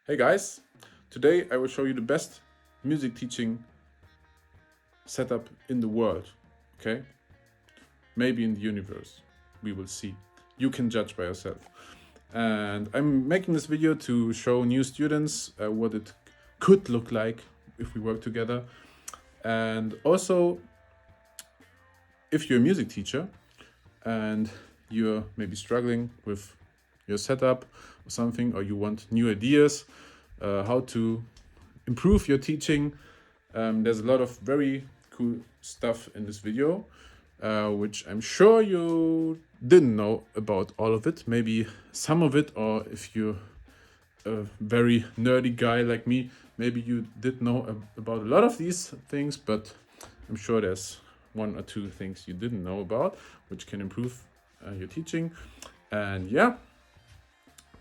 Hey guys, today I will show you the best music teaching setup in the world, okay? Maybe in the universe, we will see. You can judge by yourself. And I'm making this video to show new students what it could look like if we work together. And also, if you're a music teacher and you're maybe struggling with your setup or something, or you want new ideas, how to improve your teaching, there's a lot of very cool stuff in this video, which I'm sure you didn't know about all of it, maybe some of it, or if you're a very nerdy guy like me, maybe you did know about a lot of these things, but I'm sure there's one or two things you didn't know about, which can improve your teaching. And yeah,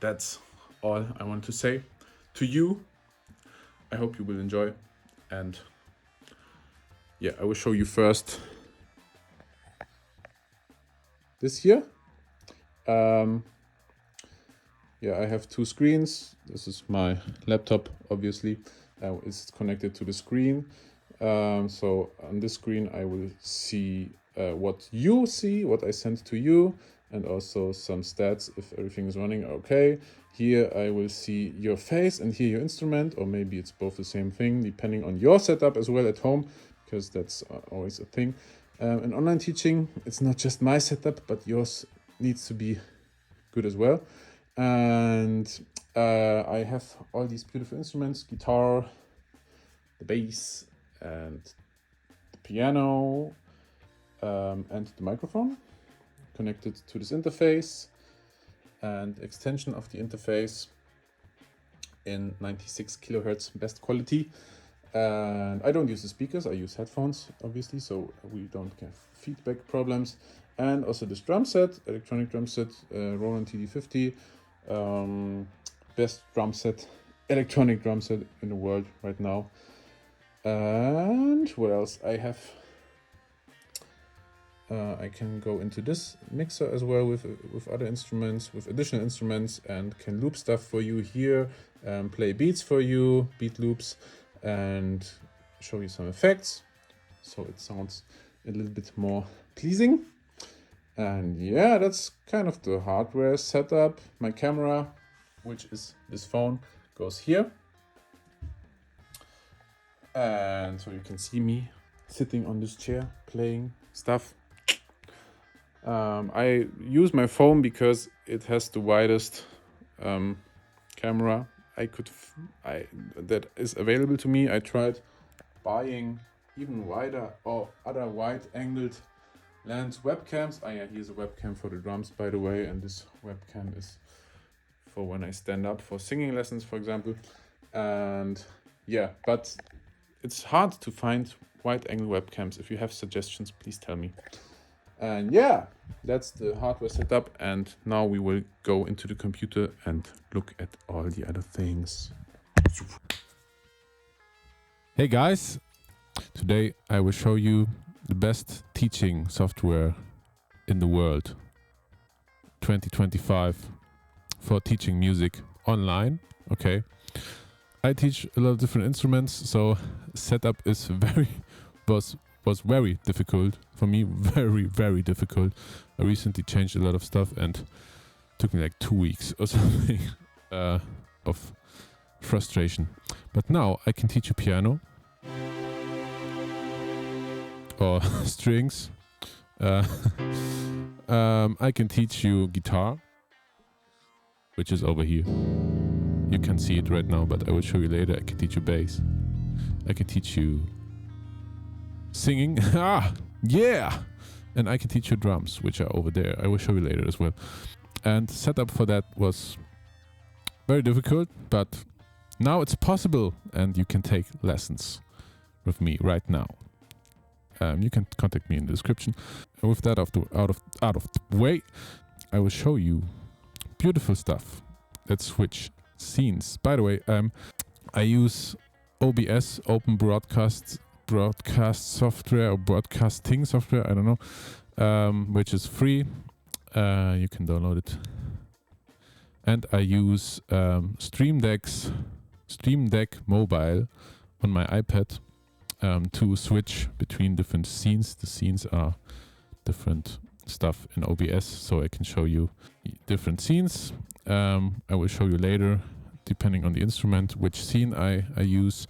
that's all I want to say to you. I hope you will enjoy. And yeah, I will show you first this here. Yeah, I have two screens. This is my laptop, obviously. It's connected to the screen. So on this screen, I will see what you see, what I sent to you, and also some stats if everything is running okay. Here I will see your face and hear your instrument, or maybe it's both the same thing, depending on your setup as well at home, because that's always a thing. In online teaching, it's not just my setup, but yours needs to be good as well. And I have all these beautiful instruments: guitar, the bass, and the piano, and the microphone connected to this interface, and extension of the interface in 96 kilohertz best quality. And I don't use the speakers, I use headphones, obviously, so we don't have feedback problems. And also this drum set, electronic drum set, Roland TD50, best drum set, electronic drum set in the world right now. And what else I have? I can go into this mixer as well with other instruments, with additional instruments, and can loop stuff for you here, play beats for you, beat loops, and show you some effects, so it sounds a little bit more pleasing. And yeah, that's kind of the hardware setup. My camera, which is this phone, goes here. And so you can see me sitting on this chair playing stuff. I use my phone because it has the widest camera that is available to me. I tried buying even wider or other wide-angled lens webcams. Yeah, here's a webcam for the drums, by the way, and this webcam is for when I stand up for singing lessons, for example. And yeah, but it's hard to find wide-angle webcams. If you have suggestions, please tell me. And yeah, that's the hardware setup. And now we will go into the computer and look at all the other things. Hey guys, today I will show you the best teaching software in the world 2025 for teaching music online. Okay, I teach a lot of different instruments, so setup is was very difficult for me, very difficult. I recently changed a lot of stuff and took me like 2 weeks or something of frustration. But now I can teach you piano or strings. I can teach you guitar, which is over here. You can see it right now, but I will show you later. I can teach you bass. I can teach you singing. Yeah! And I can teach you drums, which are over there. I will show you later as well. And setup for that was very difficult, but now it's possible, and you can take lessons with me right now. You can contact me in the description. And with that out of the way, I will show you beautiful stuff. Let's switch scenes. By the way, I use OBS, Open Broadcast software, or broadcasting software, I don't know, which is free. You can download it. And I use Streamdeck's Streamdeck mobile on my iPad to switch between different scenes. The scenes are different stuff in OBS, so I can show you different scenes. I will show you later, depending on the instrument, which scene I use.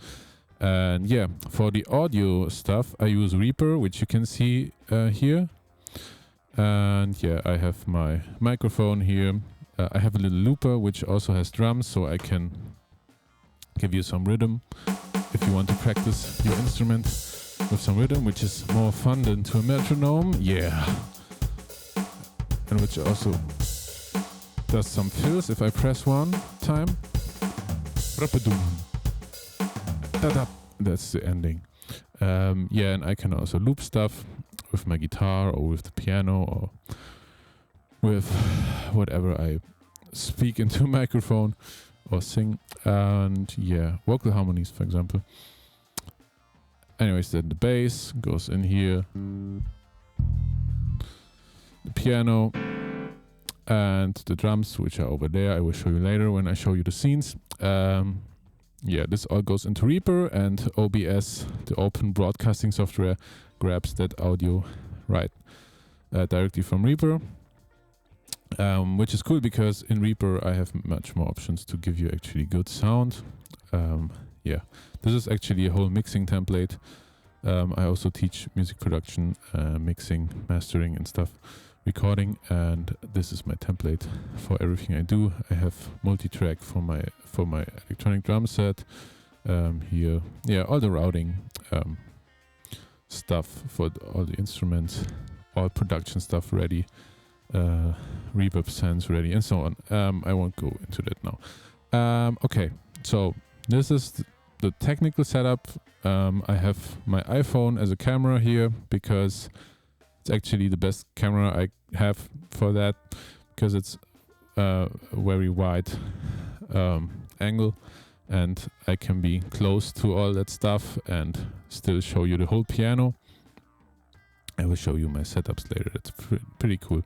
And yeah, for the audio stuff, I use Reaper, which you can see here. And yeah, I have my microphone here. I have a little looper, which also has drums, so I can give you some rhythm if you want to practice your instrument with some rhythm, which is more fun than to a metronome. Yeah. And which also does some fills if I press one time. That's the ending. Yeah, and I can also loop stuff with my guitar or with the piano or with whatever I speak into a microphone or sing. And yeah, vocal harmonies, for example. Anyways, then the bass goes in here, the piano, and the drums, which are over there. I will show you later when I show you the scenes. Yeah, this all goes into Reaper, and OBS, the open broadcasting software, grabs that audio directly from Reaper, which is cool because in Reaper I have much more options to give you actually good sound. Yeah, this is actually a whole mixing template. I also teach music production, mixing, mastering and stuff, recording, and this is my template for everything I do. I have multi-track for my electronic drum set. Here, yeah, all the routing stuff for all the instruments, all production stuff ready, reverb sense ready, and so on. I won't go into that now. Okay, so this is the technical setup. I have my iPhone as a camera here because it's actually the best camera I have for that, because it's a very wide angle and I can be close to all that stuff and still show you the whole piano. I will show you my setups later. That's pretty cool.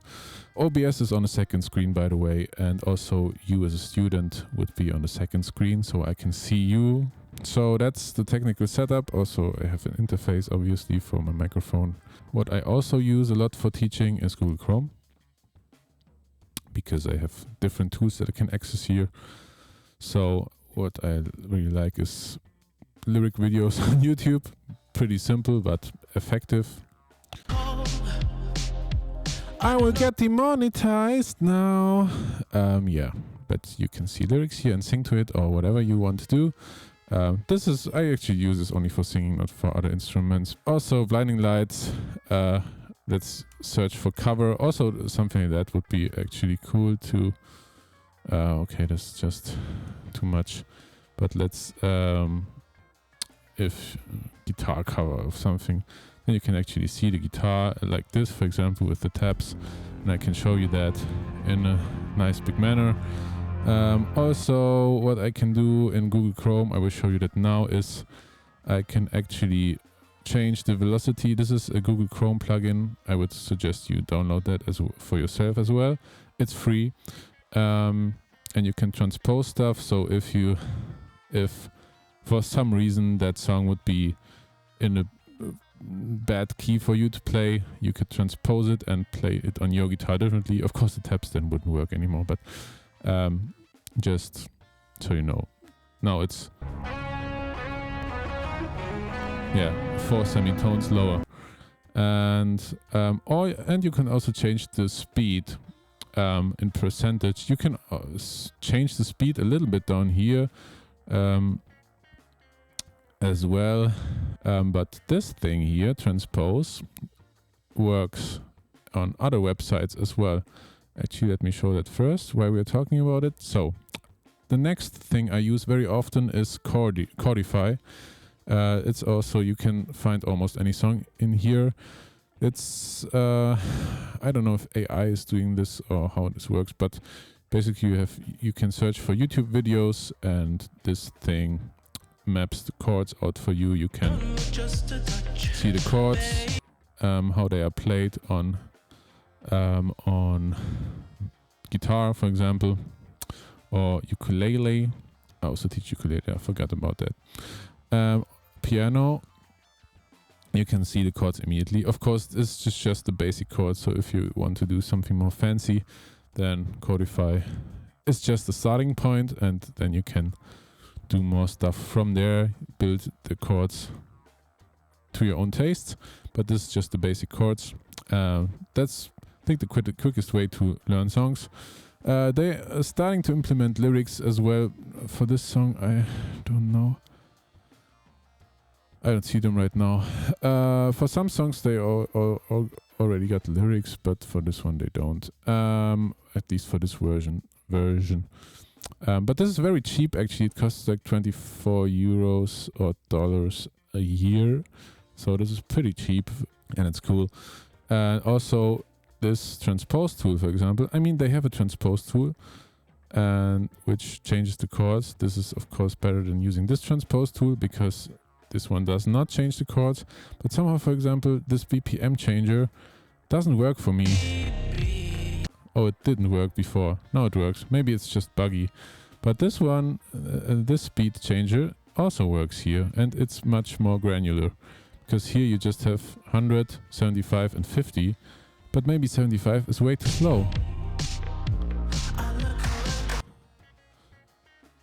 OBS is on the second screen, by the way, and also you as a student would be on the second screen, so I can see you. So that's the technical setup. Also, I have an interface, obviously, for my microphone. What I also use a lot for teaching is Google Chrome, because I have different tools that I can access here. So what I really like is lyric videos on YouTube. Pretty simple, but effective. I will get demonetized now. Yeah, but you can see lyrics here and sing to it or whatever you want to do. I actually use this only for singing, not for other instruments. Also, blinding lights. Let's search for cover. Also, something like that would be actually cool to. Okay, that's just too much. But let's, if guitar cover of something, then you can actually see the guitar like this, for example, with the tabs, and I can show you that in a nice big manner. Also, what I can do in Google Chrome, I will show you that now, is I can actually change the velocity. This is a Google Chrome plugin. I would suggest you download that for yourself as well. It's free, and you can transpose stuff. So if for some reason that song would be in a bad key for you to play, you could transpose it and play it on your guitar differently. Of course, the tabs then wouldn't work anymore, but just so you know. Now it's 4 semitones lower, and you can also change the speed in percentage. You can change the speed a little bit down here as well, but this thing here, transpose, works on other websites as well. Actually, let me show that first while we're talking about it. So the next thing I use very often is Chordify. It's also, you can find almost any song in here. It's I don't know if AI is doing this or how this works, but basically you can search for YouTube videos and this thing maps the chords out for you. You can see the chords, how they are played on guitar, for example, or ukulele, I also teach ukulele. I forgot about that. Piano. You can see the chords immediately. Of course, this is just the basic chords. So if you want to do something more fancy, then Chordify is just the starting point, and then you can do more stuff from there. Build the chords to your own taste. But this is just the basic chords. That's, I think, the quickest way to learn songs. They are starting to implement lyrics as well. For this song, I don't know. I don't see them right now. For some songs, they already got lyrics, but for this one, they don't. At least for this version. But this is very cheap, actually. It costs like 24 euros or dollars a year. So this is pretty cheap, and it's cool. And also, this transpose tool, for example. I mean, they have a transpose tool, and which changes the chords. This is, of course, better than using this transpose tool, because this one does not change the chords. But somehow, for example, this BPM changer doesn't work for me. Oh, it didn't work before. Now it works. Maybe it's just buggy. But this one, this speed changer also works here, and it's much more granular. Because here you just have 100, 75 and 50. But maybe 75 is way too slow.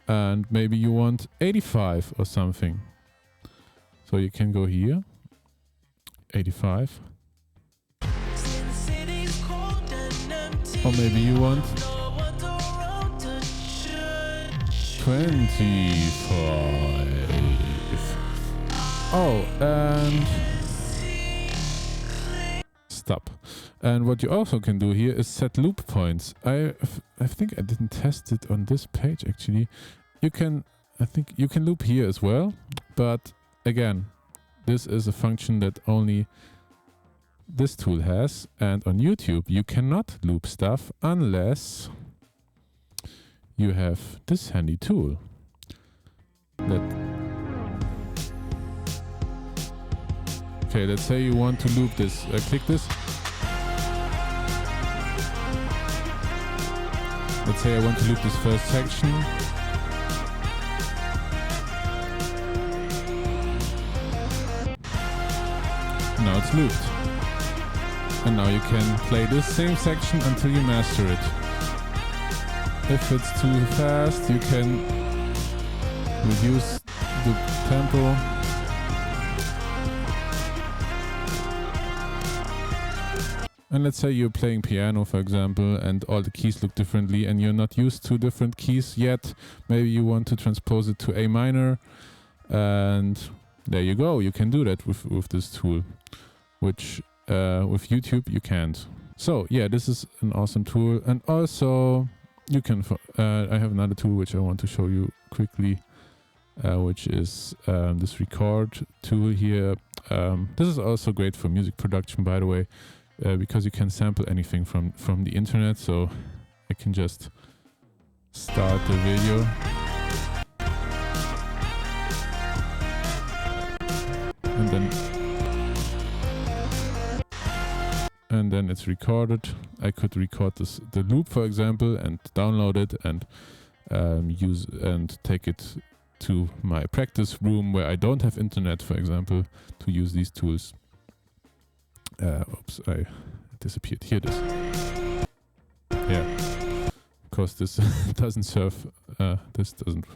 And maybe you want 85 or something. So you can go here, 85. Or maybe you want 25. Oh, and stop. And what you also can do here is set loop points. I think I didn't test it on this page actually. I think you can loop here as well, but again, this is a function that only this tool has, and on YouTube you cannot loop stuff unless you have this handy tool. Okay, let's say you want to loop this. Click this. Let's say I want to loop this first section. Now it's looped. And now you can play this same section until you master it. If it's too fast, you can reduce the tempo. And let's say you're playing piano, for example, and all the keys look differently and you're not used to different keys yet. Maybe you want to transpose it to A minor, and there you go. You can do that with this tool, which with YouTube you can't. So yeah, this is an awesome tool. And also you can, I have another tool which I want to show you quickly, which is this record tool here. This is also great for music production, by the way. Because you can sample anything from the internet, so I can just start the video. And then it's recorded. I could record the loop, for example, and download it and use and take it to my practice room where I don't have internet, for example, to use these tools. Oops, I disappeared. Here it is. Yeah. Of course, this doesn't serve. This doesn't.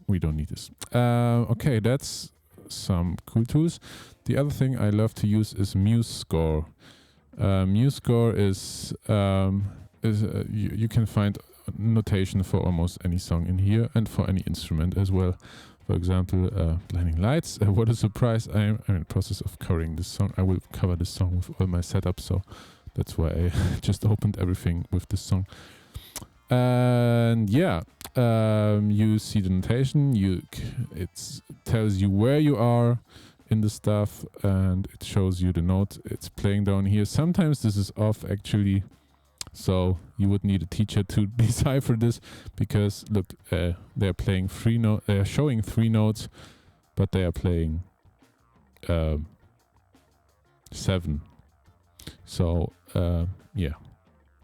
We don't need this. Okay, that's some cool tools. The other thing I love to use is Muse Score. Muse Score is you can find notation for almost any song in here and for any instrument as well. For example, Blinding Lights. What a surprise. I'm in the process of covering this song. I will cover this song with all my setup, so that's why I just opened everything with this song. And yeah, you see the notation. It tells you where you are in the stuff, and it shows you the note it's playing down here. Sometimes this is off actually, so you would need a teacher to decipher this, because look, they're playing they're showing 3 notes, but they are playing 7. So yeah,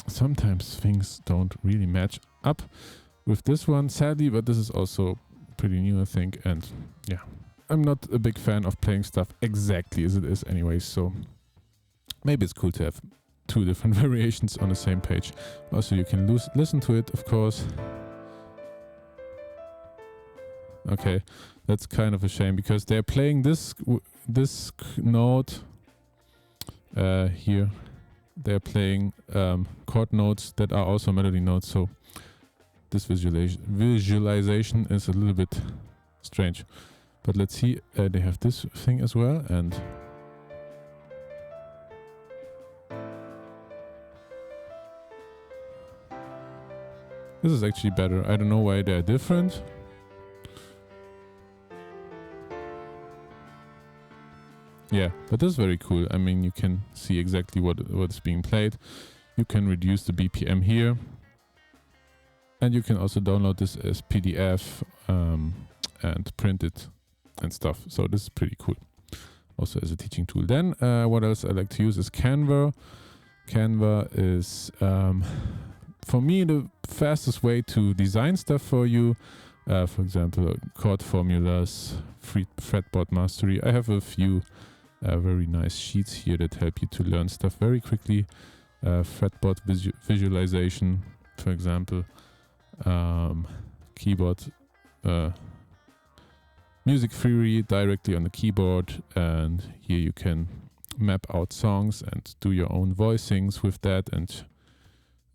sometimes things don't really match up, with this one, sadly, but this is also pretty new, I think. And yeah, I'm not a big fan of playing stuff exactly as it is anyway, so maybe it's cool to have 2 different variations on the same page. Also, you can listen to it, of course. Okay, that's kind of a shame because they're playing this note here. They're playing chord notes that are also melody notes, so this visualization is a little bit strange. But let's see, they have this thing as well, and this is actually better. I don't know why they're different. Yeah, but this is very cool. I mean, you can see exactly what is being played. You can reduce the BPM here. And you can also download this as PDF and print it and stuff. So this is pretty cool. Also as a teaching tool. Then what else I like to use is Canva. Canva is, for me, the fastest way to design stuff for you. For example, chord formulas, fretboard mastery. I have a few very nice sheets here that help you to learn stuff very quickly. Fretboard visualization, for example. Keyboard music theory directly on the keyboard, and here you can map out songs and do your own voicings with that, and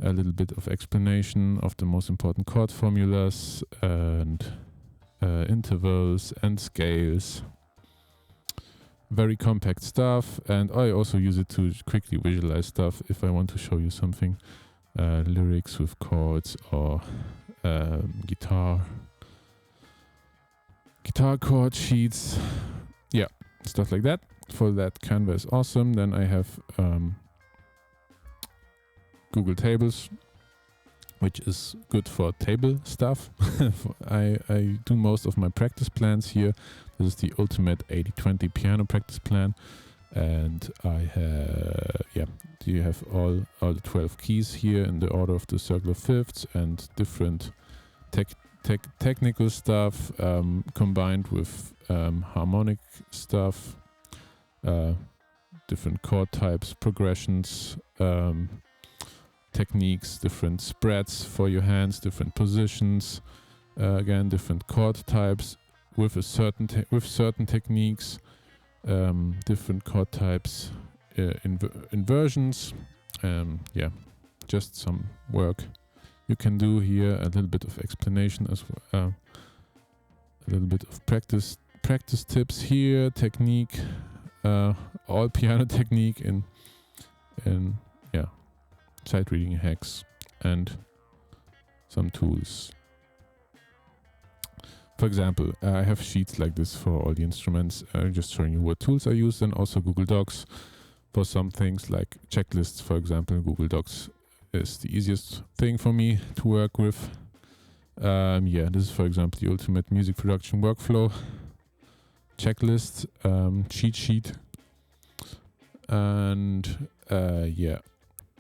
a little bit of explanation of the most important chord formulas and intervals and scales. Very compact stuff, and I also use it to quickly visualize stuff if I want to show you something. Lyrics with chords or guitar chord sheets, yeah, stuff like that. For that, Canva is awesome. Then I have Google Tables, which is good for table stuff. I do most of my practice plans here. This is the ultimate 80-20 piano practice plan. And I have, you have all the 12 keys here in the order of the circle of fifths, and different technical stuff combined with harmonic stuff, different chord types, progressions, techniques, different spreads for your hands, different positions, again different chord types with certain techniques. Different chord types, inversions, just some work you can do here. A little bit of explanation as well, a little bit of practice tips here, technique, all piano technique in sight reading hacks, and some tools. For example, I have sheets like this for all the instruments, just showing you what tools I use, and also Google Docs for some things like checklists, for example. Google Docs is the easiest thing for me to work with. This is, for example, the ultimate music production workflow checklist, cheat sheet. And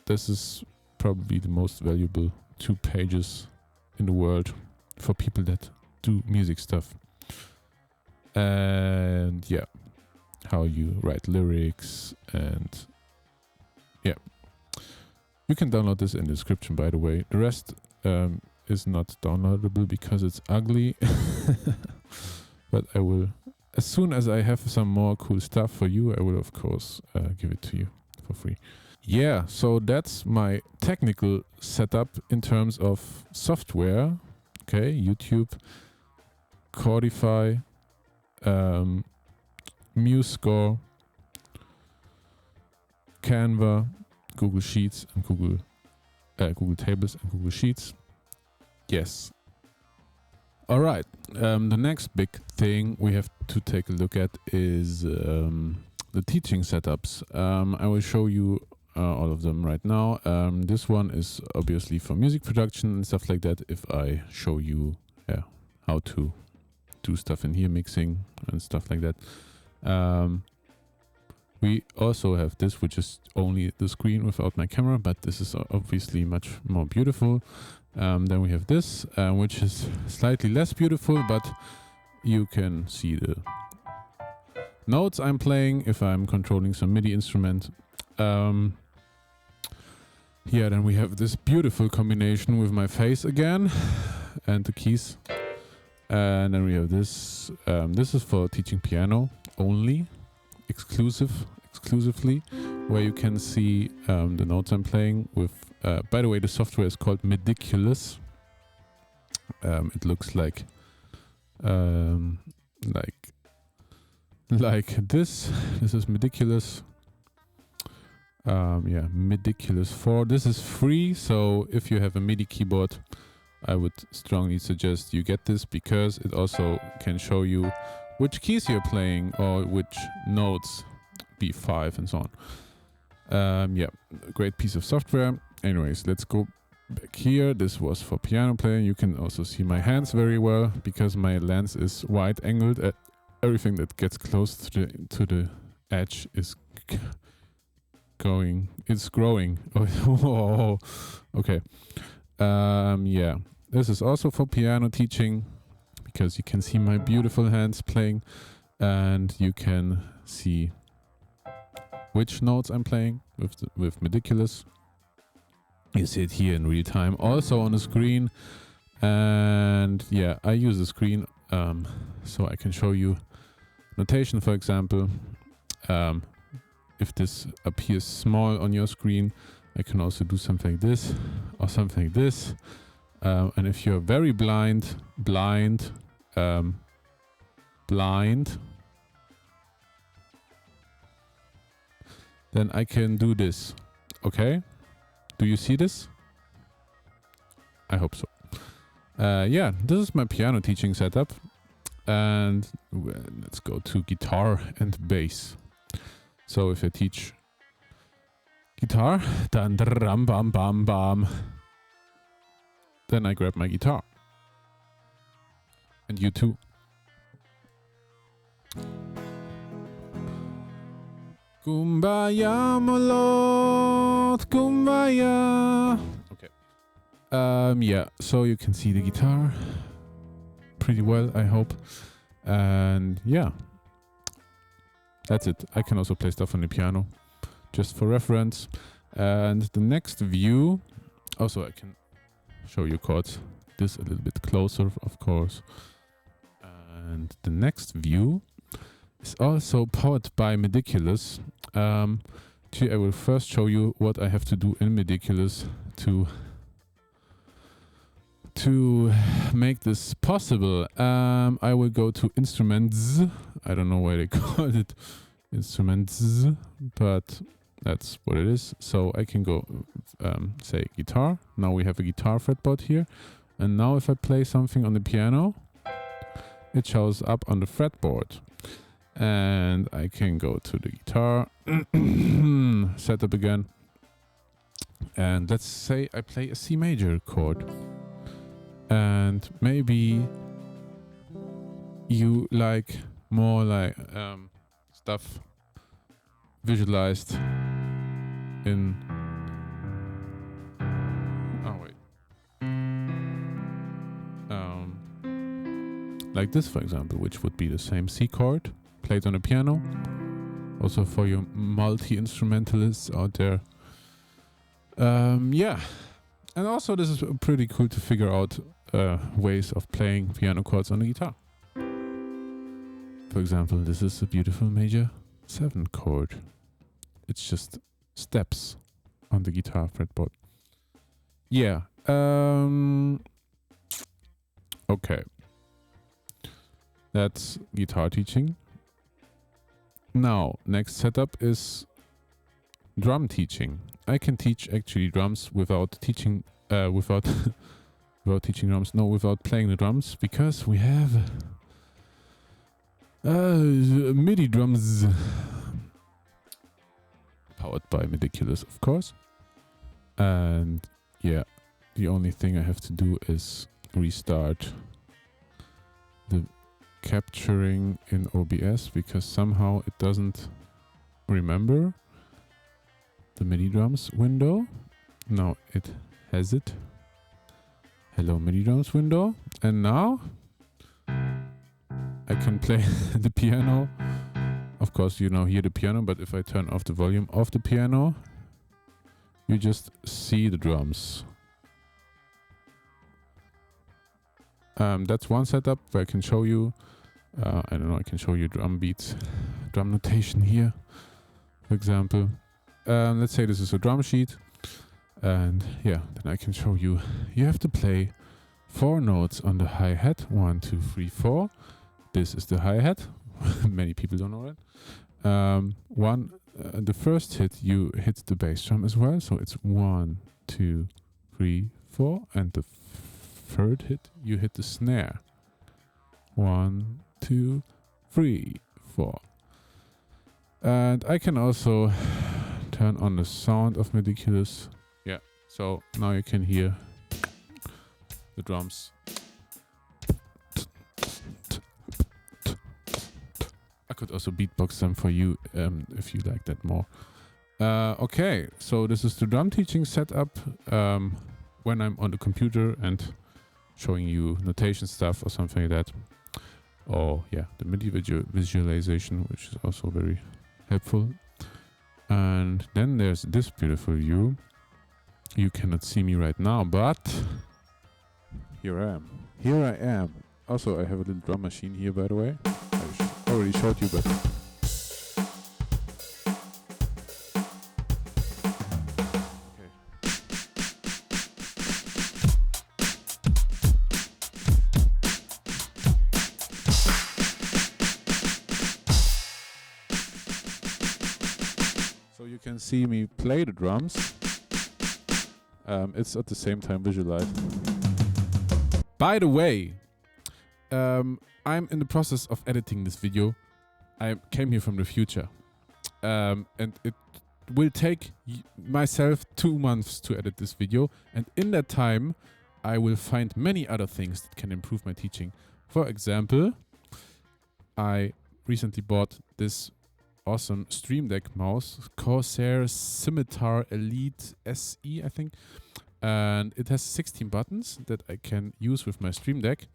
this is probably the most valuable 2 pages in the world for people that do music stuff. And how you write lyrics, and you can download this in the description, by the way. The rest is not downloadable because it's ugly. But I will, as soon as I have some more cool stuff for you, I will of course give it to you for free. Yeah, so that's my technical setup in terms of software. Okay, YouTube, Chordify, Muse Score, Canva, Google Sheets, and Google Tables and Google Sheets. Yes. All right. The next big thing we have to take a look at is the teaching setups. I will show you all of them right now. This one is obviously for music production and stuff like that. If I show you how to do stuff in here, mixing and stuff like that. We also have this, which is only the screen without my camera, but this is obviously much more beautiful. Then we have this, which is slightly less beautiful, but you can see the notes I'm playing if I'm controlling some MIDI instrument. Yeah, then we have this beautiful combination with my face again and the keys. And then we have this. This is for teaching piano only, exclusively, where you can see the notes I'm playing with. By the way, the software is called Midiculous. It looks like this. This is Midiculous. Yeah, Midiculous 4. This is free, so if you have a MIDI keyboard, I would strongly suggest you get this, because it also can show you which keys you're playing or which notes, B5 and so on. Yeah, great piece of software. Anyways, let's go back here. This was for piano playing. You can also see my hands very well because my lens is wide angled. Everything that gets close to the edge is it's growing. Oh, okay. Yeah, this is also for piano teaching because you can see my beautiful hands playing and you can see which notes I'm playing with Midiculous. You see it here in real time, also on the screen. And yeah, I use the screen so I can show you notation, for example. If this appears small on your screen, I can also do something like this or something like this. And if you're very blind, then I can do this. Okay? Do you see this? I hope so. Yeah, this is my piano teaching setup. And let's go to guitar and bass. So if I teach guitar, then drum bam bam bam. Then I grab my guitar. And you too. Kumbaya, my lord, kumbaya. Okay. Yeah, so you can see the guitar pretty well, I hope. And yeah. That's it. I can also play stuff on the piano, just for reference. And the next view, also I can show you chords. This a little bit closer, of course. And the next view is also powered by Midiculous. Here I will first show you what I have to do in Midiculous to make this possible. I will go to instruments. I don't know why they call it instruments, but that's what it is. So I can go say guitar. Now we have a guitar fretboard here. And now if I play something on the piano, it shows up on the fretboard. And I can go to the guitar setup again. And let's say I play a C major chord. And maybe you like more like stuff visualized in like this, for example, which would be the same C chord played on a piano. Also for your multi-instrumentalists out there. Yeah. And also this is pretty cool to figure out ways of playing piano chords on the guitar. For example, this is a beautiful major 7 chord. It's just steps on the guitar fretboard. Yeah. Okay. That's guitar teaching. Now, next setup is drum teaching. I can teach actually drums without teaching without teaching drums. No, without playing the drums, because we have MIDI drums powered by Midiculous, of course. And yeah, the only thing I have to do is restart the capturing in OBS, because somehow it doesn't remember the MIDI drums window. Now it has it. Hello MIDI drums window. And now I can play the piano. Of course, you now hear the piano, but if I turn off the volume of the piano, you just see the drums. That's one setup where I can show you, I don't know, I can show you drum beats, drum notation here, for example. Let's say this is a drum sheet. And yeah, then I can show you, you have to play 4 notes on the hi-hat, 1, 2, 3, 4. This is the hi-hat. Many people don't know that. The first hit, you hit the bass drum as well. So it's 1, 2, 3, 4. And the third hit, you hit the snare. 1, 2, 3, 4. And I can also turn on the sound of Midiculous. Yeah, so now you can hear the drums. I could also beatbox them for you if you like that more. Okay, so this is the drum teaching setup when I'm on the computer and showing you notation stuff or something like that. Or yeah, the MIDI visualization, which is also very helpful. And then there's this beautiful view. You cannot see me right now, but here I am. Here I am. Also, I have a little drum machine here, by the way. I already showed you, but so you can see me play the drums. It's at the same time visualized. By the way, I'm in the process of editing this video. I came here from the future. And it will take myself 2 months to edit this video. And in that time, I will find many other things that can improve my teaching. For example, I recently bought this awesome Streamdeck mouse, Corsair Scimitar Elite SE, I think. And it has 16 buttons that I can use with my Streamdeck.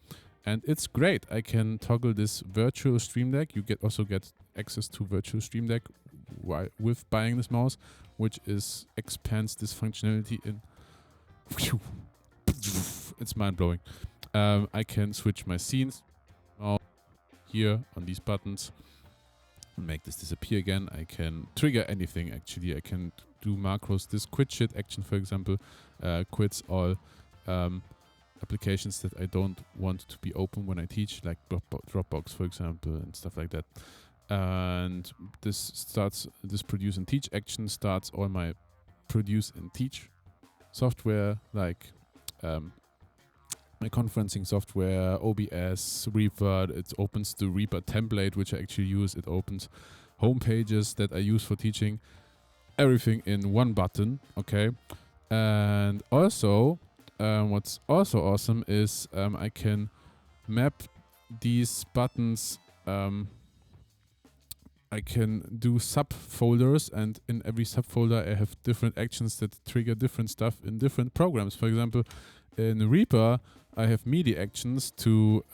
And it's great. I can toggle this virtual Streamdeck. You also get access to virtual Streamdeck with buying this mouse, which expands this functionality in. It's mind-blowing. I can switch my scenes here on these buttons. Make this disappear again. I can trigger anything actually. I can do macros. This quit shit action, for example, quits all applications that I don't want to be open when I teach, like Dropbox, for example, and stuff like that. And this produce and teach action starts all my produce and teach software, like my conferencing software, OBS, Reaper. It opens the Reaper template, which I actually use. It opens home pages that I use for teaching. Everything in one button, okay? And also, what's also awesome is I can map these buttons. I can do subfolders, and in every subfolder I have different actions that trigger different stuff in different programs. For example, in Reaper, I have MIDI actions to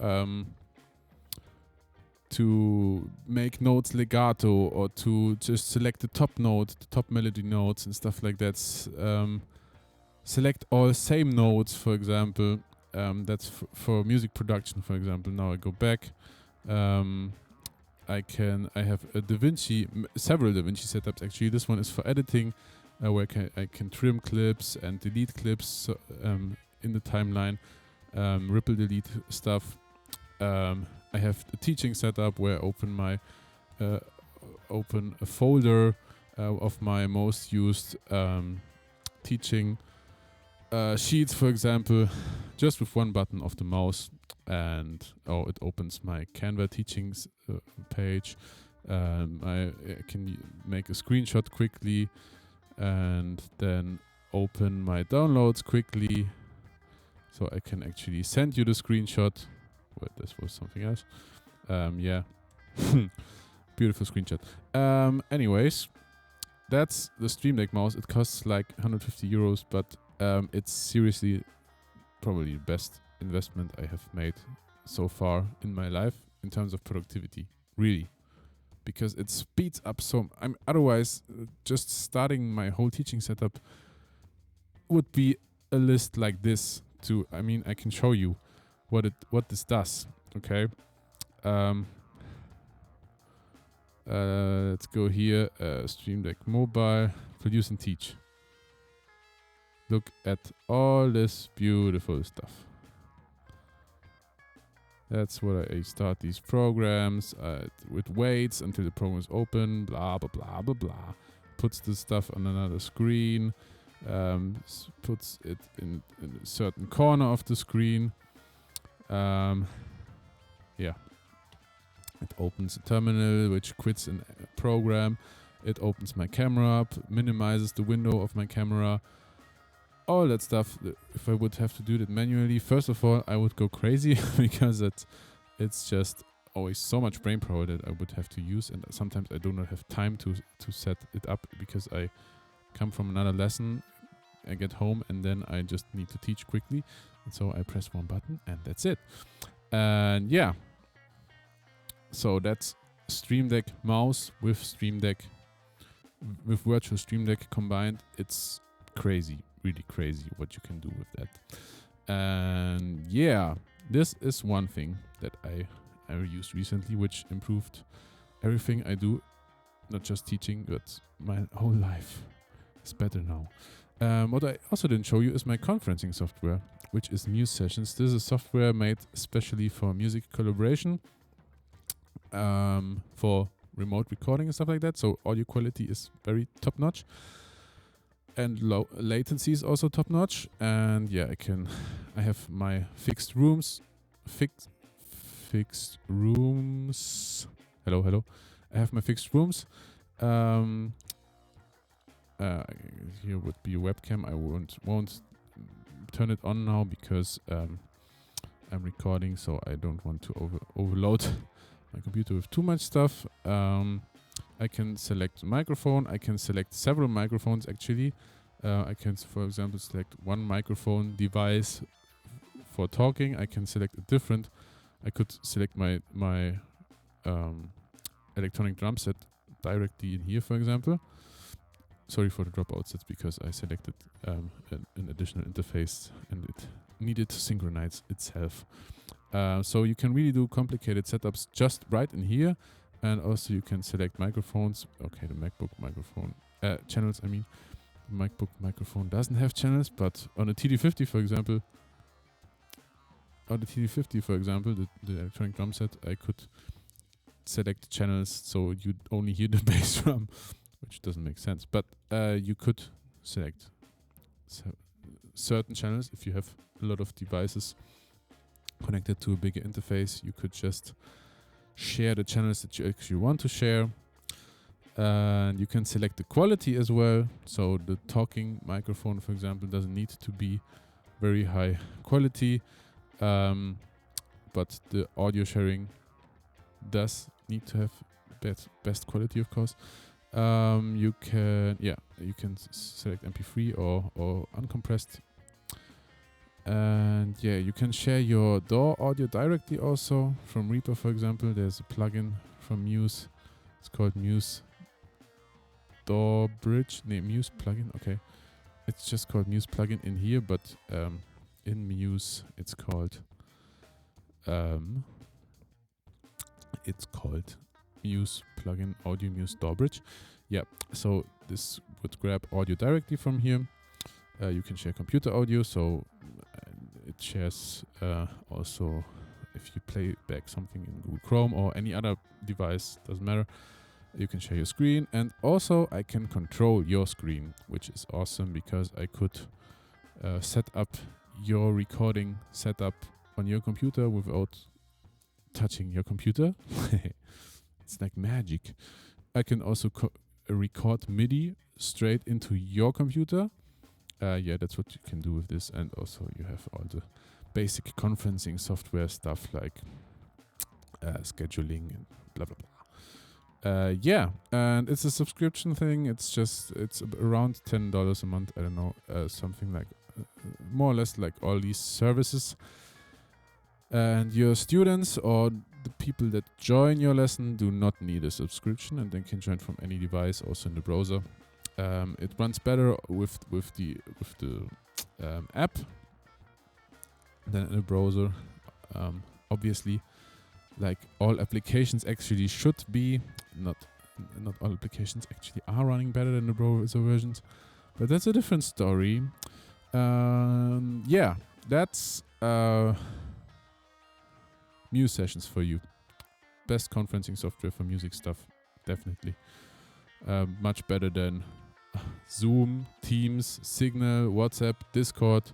make notes legato, or to just select the top note, the top melody notes and stuff like that. Select all same notes, for example. That's for music production, for example. Now I go back. I have a several DaVinci setups actually. This one is for editing, where I can trim clips and delete clips in the timeline, ripple delete stuff. I have a teaching setup where I open a folder of my most used teaching sheets, for example, just with one button of the mouse, and it opens my Canva teachings page. I can make a screenshot quickly and then open my downloads quickly, so I can actually send you the screenshot. Wait, this was something else. Yeah, beautiful screenshot. Anyways, that's the Streamdeck mouse. It costs like 150 euros, but it's seriously probably the best investment I have made so far in my life in terms of productivity. Really. Because it speeds up otherwise, just starting my whole teaching setup would be a list like this. I can show you what this does. Okay. Let's go here. Streamdeck Mobile, produce and teach. Look at all this beautiful stuff. That's what I start these programs with waits until the program is open, blah, blah, blah, blah, blah. Puts the stuff on another screen, puts it in a certain corner of the screen. Yeah. It opens a terminal, which quits a program. It opens my camera up, minimizes the window of my camera. All that stuff. If I would have to do that manually, first of all, I would go crazy because it's just always so much brain power that I would have to use, and sometimes I do not have time to set it up because I come from another lesson, I get home, and then I just need to teach quickly, and so I press one button and that's it. And yeah, so that's Streamdeck mouse with Streamdeck, with virtual Streamdeck combined. It's crazy, really crazy what you can do with that. And yeah, this is one thing that I used recently, which improved everything I do, not just teaching, but my whole life is better now. What I also didn't show you is my conferencing software, which is Muse Sessions. This is a software made especially for music collaboration, for remote recording and stuff like that. So audio quality is very top notch, and low latency is also top notch. And yeah, I have my fixed rooms. Hello. I have my fixed rooms. Here would be a webcam. I won't turn it on now because I'm recording, so I don't want to overload my computer with too much stuff. I can select microphone. I can select several microphones actually. I can, for example, select one microphone device for talking. I can select a different. I could select my electronic drum set directly in here, for example. Sorry for the dropouts. That's because I selected an additional interface and it needed to synchronize itself. So you can really do complicated setups just right in here. And also you can select microphones. Okay, the MacBook microphone, channels, I mean. The MacBook microphone doesn't have channels, but on a TD50, for example, the electronic drum set, I could select channels so you'd only hear the bass drum, which doesn't make sense. But you could select certain channels. If you have a lot of devices connected to a bigger interface, you could just share the channels that you actually want to share. And you can select the quality as well. So the talking microphone, for example, doesn't need to be very high quality. But the audio sharing does need to have best quality, of course. You can select MP3 or uncompressed. And yeah, you can share your DAW audio directly also from Reaper, for example. There's a plugin from Muse. It's called Muse DAW Bridge. Muse plugin. Okay, it's just called Muse plugin in here, but in Muse it's called Muse plugin Audio Muse DAW Bridge. Yeah, so this would grab audio directly from here. You can share computer audio, so it shares also if you play back something in Google Chrome or any other device, doesn't matter. You can share your screen, and also I can control your screen, which is awesome because I could set up your recording setup on your computer without touching your computer. It's like magic. I can also record MIDI straight into your computer. Yeah, that's what you can do with this. And also you have all the basic conferencing software stuff like scheduling and blah, blah, blah. Yeah, and it's a subscription thing. It's around $10 a month. I don't know, something like more or less like all these services. And your students or the people that join your lesson do not need a subscription, and they can join from any device, also in the browser. It runs better with the app than in a browser. Obviously, like all applications actually should be, not all applications actually are running better than the browser versions, but that's a different story. Yeah, that's Muse sessions for you. Best conferencing software for music stuff, definitely. Much better than Zoom, Teams, Signal, WhatsApp, Discord.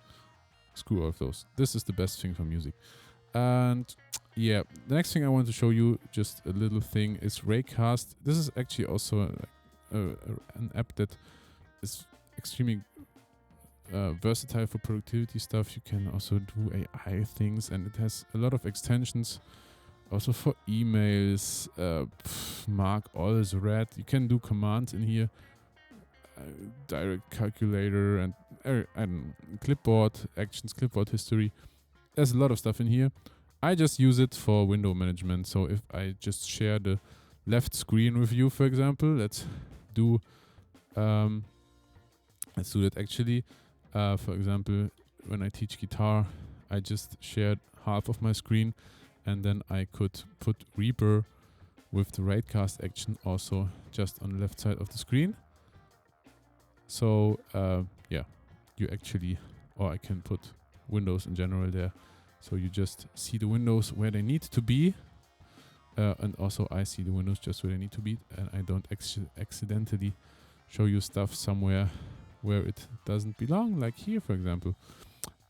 Screw all of those. This is the best thing for music. And yeah, the next thing I want to show you, just a little thing, is Raycast. This is actually also an app that is extremely versatile for productivity stuff. You can also do AI things, and it has a lot of extensions also for emails. Mark all is red. You can do commands in here, direct calculator, and I don't know, clipboard actions, clipboard history. There's a lot of stuff in here. I just use it for window management. So if I just share the left screen with you, for example, let's do that actually. For example, when I teach guitar, I just shared half of my screen, and then I could put Reaper with the Raycast action also just on the left side of the screen. So yeah, you actually, or I can put windows in general there. So you just see the windows where they need to be, and also I see the windows just where they need to be, and I don't accidentally show you stuff somewhere where it doesn't belong, like here, for example.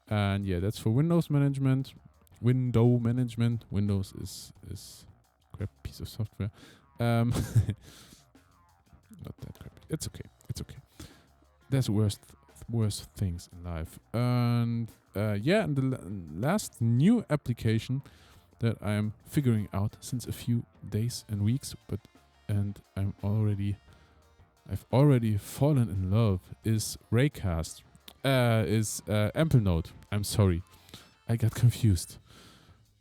And yeah, that's for Windows management. Window management. Windows is a crap piece of software. Not that crappy. It's okay. It's okay. There's worse things in life. And yeah, and the last new application that I'm figuring out since a few days and weeks, I've already fallen in love, is Raycast. Is AmpleNote. I'm sorry, I got confused.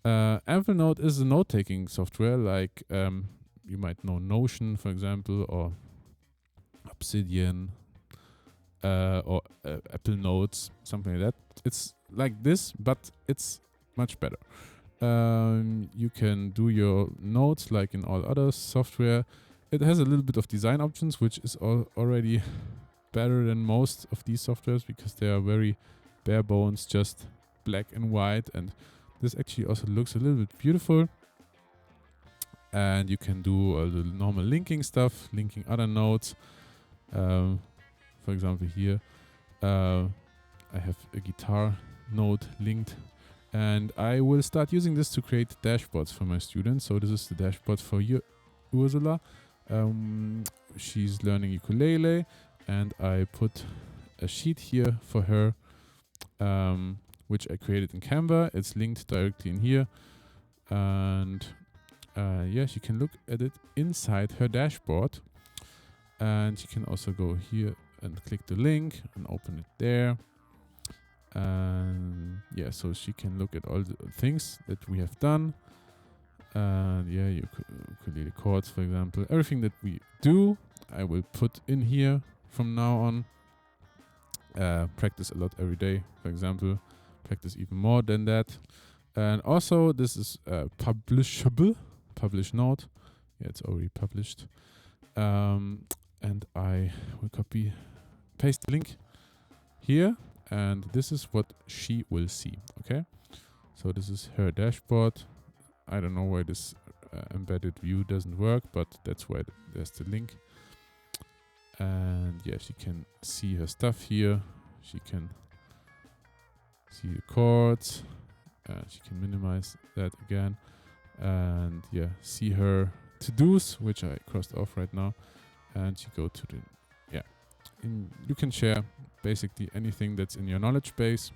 AmpleNote is a note-taking software, like you might know Notion, for example, or Obsidian, or Apple Notes, something like that. It's like this, but it's much better. You can do your notes like in all other software. It has a little bit of design options, which is already better than most of these softwares, because they are very bare bones, just black and white, and this actually also looks a little bit beautiful. And you can do all the normal linking stuff, linking other notes. For example, here I have a guitar note linked, and I will start using this to create dashboards for my students. So this is the dashboard for Ursula. She's learning ukulele, and I put a sheet here for her, which I created in Canva. It's linked directly in here, and yeah, she can look at it inside her dashboard, and she can also go here and click the link and open it there. And yeah, so she can look at all the things that we have done. And yeah, you could do the chords, for example. Everything that we do, I will put in here from now on. Practice a lot every day, for example. Practice even more than that. And also, this is publishable. Publish note. Yeah, it's already published. And I will paste the link here. And this is what she will see. Okay. So this is her dashboard. I don't know why this embedded view doesn't work, but that's why there's the link. And yeah, she can see her stuff here. She can see the chords. She can minimize that again. And yeah, see her to-dos, which I crossed off right now. And she go to the, yeah. You can share basically anything that's in your knowledge base.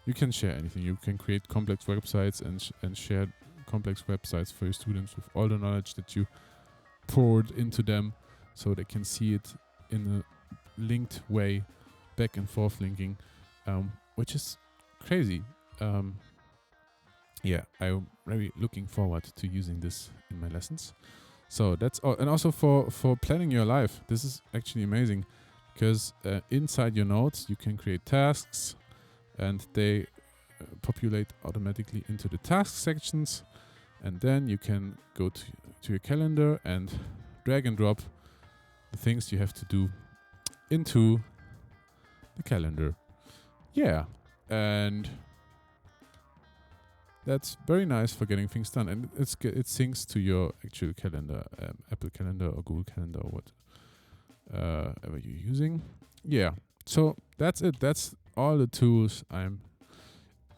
You can share anything. You can create complex websites and share complex websites for your students with all the knowledge that you poured into them, so they can see it in a linked way, back and forth linking. which is crazy. Yeah, I'm very looking forward to using this in my lessons. So that's all. And also for planning your life, this is actually amazing because inside your notes you can create tasks and they populate automatically into the task sections, and then you can go to your calendar and drag and drop the things you have to do into the calendar. Yeah, and that's very nice for getting things done, and it syncs to your actual calendar, Apple Calendar or Google Calendar or whatever you're using. Yeah, so that's it. That's all the tools I'm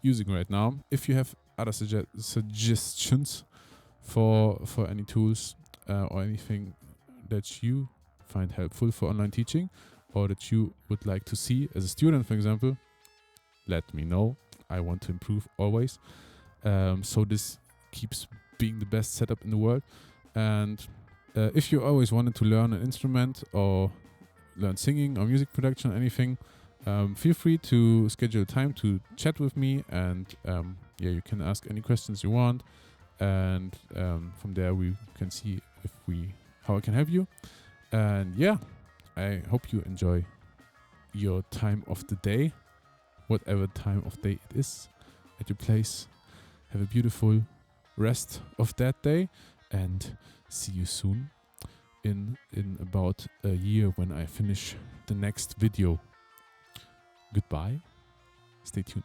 using right now. If you have other suggestions for any tools or anything that you find helpful for online teaching, or that you would like to see as a student, for example, let me know. I want to improve always. So this keeps being the best setup in the world. And if you always wanted to learn an instrument or learn singing or music production or anything, feel free to schedule time to chat with me, and yeah, you can ask any questions you want, and from there we can see how I can help you. And yeah, I hope you enjoy your time of the day, whatever time of day it is at your place. Have a beautiful rest of that day, and see you soon in about a year when I finish the next video. Goodbye. Stay tuned.